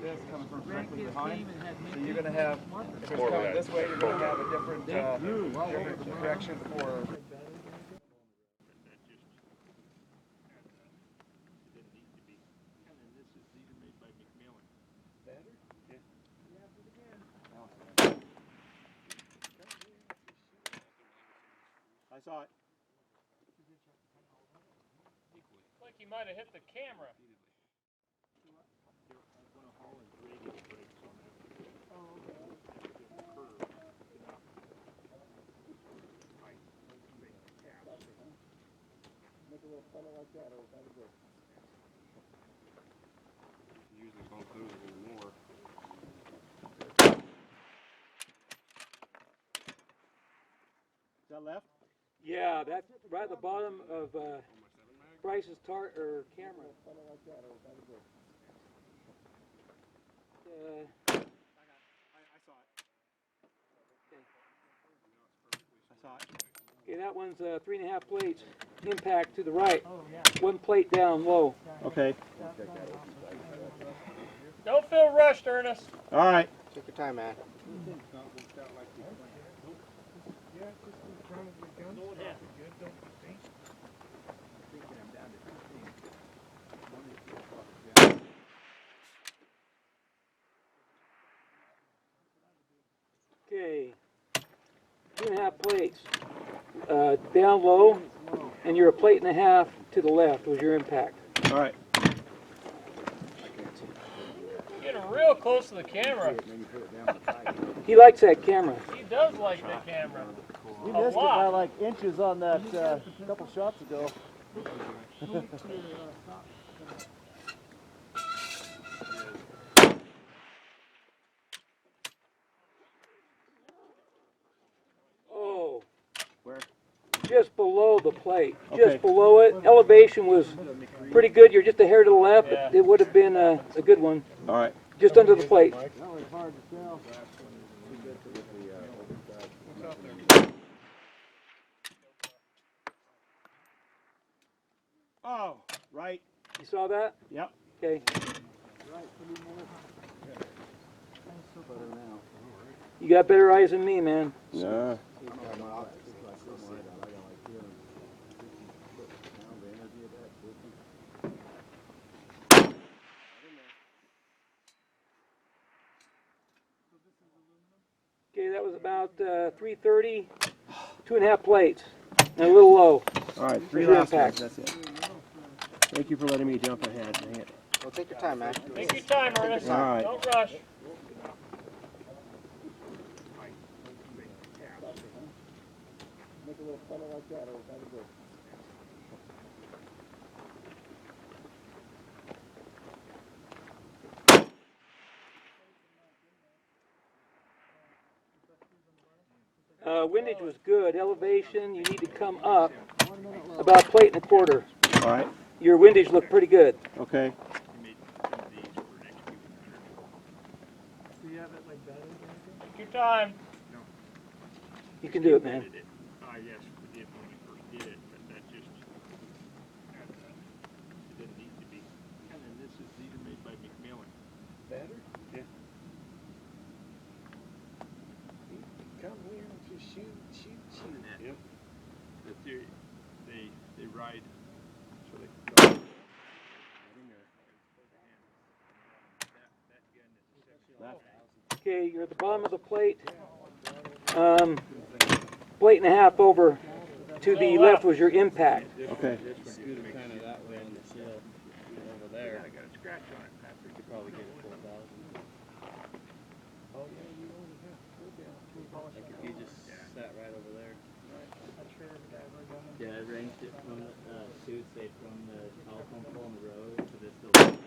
this coming from directly behind. So you're going to have, if it's coming this way, you're going to have a different, different direction for. I saw it. Like he might have hit the camera. Make a little funnel like that over by the brook. Usually bump those a little more. Is that left? Yeah, that's right at the bottom of Bryce's camera. Funnel like that over by the brook. Uh, I saw it. I saw it. okay, that one's 3.5 plates. Impact to the right. Oh, yeah. 1 plate down low. Okay. Don't feel rushed, Ernest. All right. Take your time, man. Okay. 2.5 plates. Down low, and you're 1.5 plates to the left was your impact. All right. Getting real close to the camera. He likes that camera. He does like the camera. We A missed it by lot. like inches on that couple shots ago. Oh. Where? Just below the plate. Okay. Just below it. Elevation was pretty good. You're just a hair to the left. Yeah. It would have been a good one. All right. Just under the plate. That was hard to tell. Oh, right. You saw that? Yep. Okay. You got better eyes than me, man. Yeah. Okay, that was about 330, 2.5 plates, and a little low. All right, 3 Your last impact. ones. That's it. Thank you for letting me jump ahead. Dang it. Well, take your time, man. Take your time, Ernest. All right. Don't rush. Make a little funnel like that over by the brook. Windage was good. Elevation, you need to come up about 1.25 plates. All right. Your windage looked pretty good. Okay. Take your time. You can do it, man. Yes, we did when we first did it, but that just, it didn't need to be. And then these are made by McMillan. Better? Yeah. Come here and just shoot. Yep. But they ride, so they can go. Left. Okay, you're at the bottom of the plate. 1.5 plates over to the left was your impact. Okay. Kind of that way on the sill over there. I got a scratch on it, Patrick. You could probably get it 4,000. Oh, yeah, you only have 4 down. Like if you just sat right over there. Yeah, I arranged it from the suit, say from the telephone pole on the road to this little.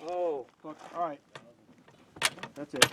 Oh. All right. That's it.